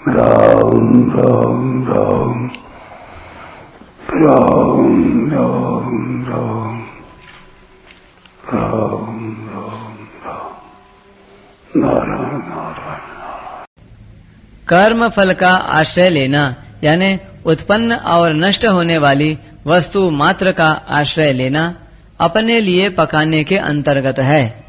राम राम राम राम राम राम राम राम राम नारायण नारायण। कर्म फल का आश्रय लेना यानी उत्पन्न और नष्ट होने वाली वस्तु मात्र का आश्रय लेना अपने लिए पकाने के अंतर्गत है।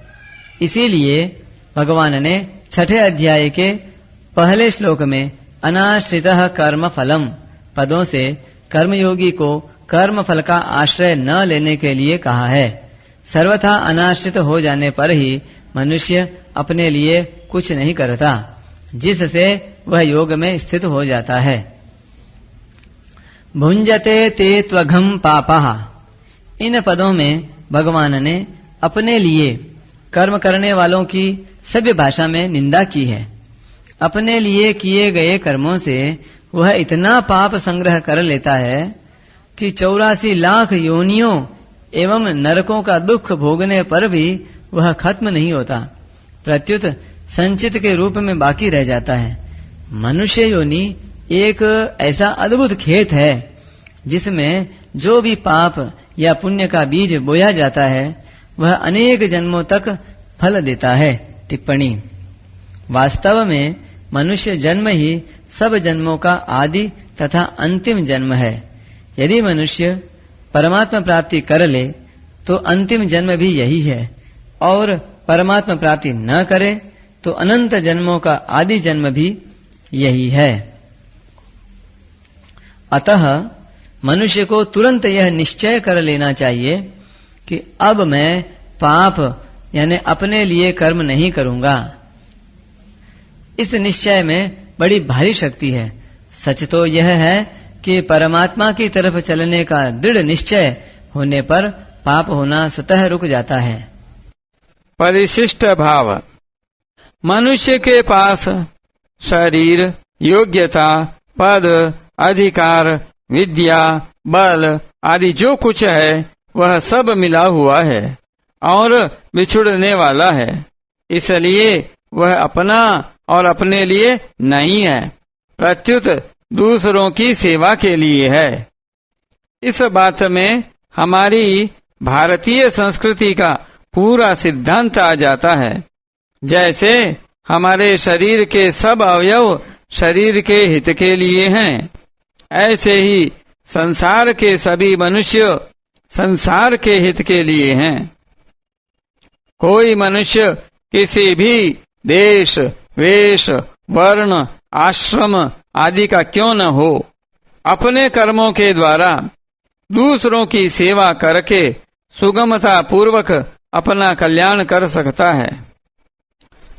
इसीलिए भगवान ने 6ठे अध्याय के पहले श्लोक में अनाश्रितः कर्म फलम पदों से कर्मयोगी को कर्म फल का आश्रय न लेने के लिए कहा है। सर्वथा अनाश्रित हो जाने पर ही मनुष्य अपने लिए कुछ नहीं करता, जिससे वह योग में स्थित हो जाता है। भुंजते ते त्वघम पापः, इन पदों में भगवान ने अपने लिए कर्म करने वालों की सभ्य भाषा में निंदा की है। अपने लिए किए गए कर्मों से वह इतना पाप संग्रह कर लेता है कि 84 लाख योनियों एवं नरकों का दुख भोगने पर भी वह खत्म नहीं होता, प्रत्युत संचित के रूप में बाकी रह जाता है। मनुष्य योनि एक ऐसा अद्भुत खेत है जिसमें जो भी पाप या पुण्य का बीज बोया जाता है वह अनेक जन्मों तक फल देता है। टिप्पणी: वास्तव में मनुष्य जन्म ही सब जन्मों का आदि तथा अंतिम जन्म है। यदि मनुष्य परमात्मा प्राप्ति कर ले तो अंतिम जन्म भी यही है, और परमात्मा प्राप्ति न करे तो अनंत जन्मों का आदि जन्म भी यही है। अतः मनुष्य को तुरंत यह निश्चय कर लेना चाहिए कि अब मैं पाप यानी अपने लिए कर्म नहीं करूंगा। इस निश्चय में बड़ी भारी शक्ति है। सच तो यह है कि परमात्मा की तरफ चलने का दृढ़ निश्चय होने पर पाप होना स्वतः रुक जाता है। परिशिष्ट भाव: मनुष्य के पास शरीर, योग्यता, पद, अधिकार, विद्या, बल आदि जो कुछ है वह सब मिला हुआ है और बिछुड़ने वाला है। इसलिए वह अपना और अपने लिए नहीं है, प्रत्युत दूसरों की सेवा के लिए है। इस बात में हमारी भारतीय संस्कृति का पूरा सिद्धांत आ जाता है। जैसे हमारे शरीर के सब अवयव शरीर के हित के लिए हैं, ऐसे ही संसार के सभी मनुष्य संसार के हित के लिए हैं। कोई मनुष्य किसी भी देश, वेश, वर्ण, आश्रम आदि का क्यों न हो, अपने कर्मों के द्वारा दूसरों की सेवा करके सुगमता पूर्वक अपना कल्याण कर सकता है।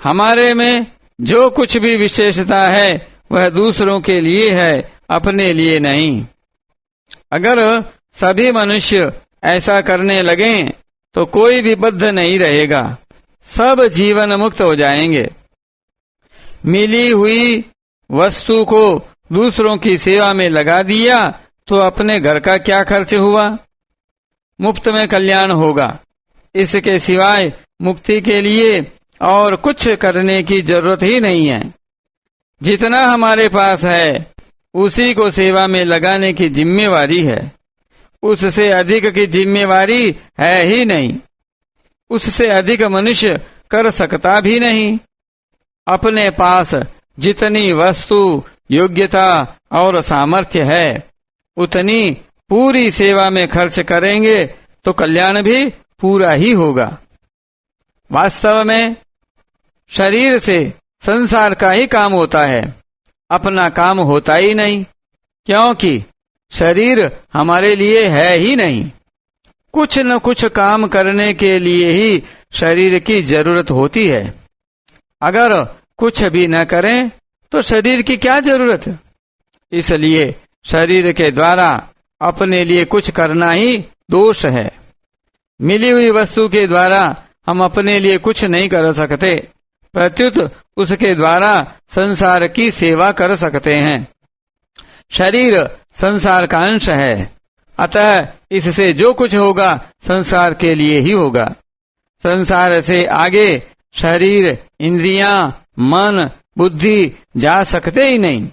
हमारे में जो कुछ भी विशेषता है वह दूसरों के लिए है, अपने लिए नहीं। अगर सभी मनुष्य ऐसा करने लगें तो कोई भी बद्ध नहीं रहेगा, सब जीवन मुक्त हो जाएंगे। मिली हुई वस्तु को दूसरों की सेवा में लगा दिया तो अपने घर का क्या खर्च हुआ, मुफ्त में कल्याण होगा। इसके सिवाय मुक्ति के लिए और कुछ करने की जरूरत ही नहीं है। जितना हमारे पास है उसी को सेवा में लगाने की जिम्मेवारी है, उससे अधिक की जिम्मेवारी है ही नहीं, उससे अधिक मनुष्य कर सकता भी नहीं। अपने पास जितनी वस्तु, योग्यता और सामर्थ्य है उतनी पूरी सेवा में खर्च करेंगे तो कल्याण भी पूरा ही होगा। वास्तव में शरीर से संसार का ही काम होता है, अपना काम होता ही नहीं, क्योंकि शरीर हमारे लिए है ही नहीं। कुछ न कुछ काम करने के लिए ही शरीर की जरूरत होती है। अगर कुछ भी न करें तो शरीर की क्या जरूरत। इसलिए शरीर के द्वारा अपने लिए कुछ करना ही दोष है। मिली हुई वस्तु के द्वारा हम अपने लिए कुछ नहीं कर सकते, प्रत्युत उसके द्वारा संसार की सेवा कर सकते हैं। शरीर संसार का अंश है, अतः इससे जो कुछ होगा संसार के लिए ही होगा। संसार से आगे शरीर, इंद्रियां, मन, बुद्धि जा सकते ही नहीं।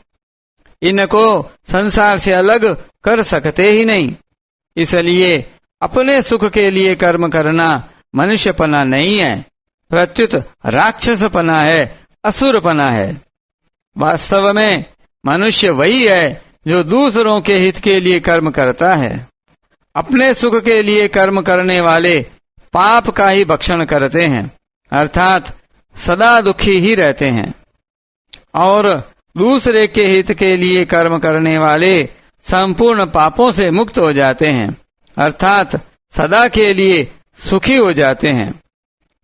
इनको संसार से अलग कर सकते ही नहीं। इसलिए अपने सुख के लिए कर्म करना मनुष्यपना नहीं है, प्रत्युत राक्षसपना है, असुरपना है। वास्तव में मनुष्य वही है जो दूसरों के हित के लिए कर्म करता है। अपने सुख के लिए कर्म करने वाले पाप का ही भक्षण करते हैं, अर्थात सदा दुखी ही रहते हैं। और दूसरे के हित के लिए कर्म करने वाले संपूर्ण पापों से मुक्त हो जाते हैं, अर्थात सदा के लिए सुखी हो जाते हैं।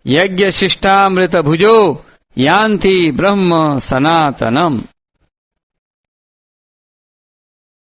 यज्ञ शिष्टामृत भुजो यान्ति ब्रह्म सनातनम।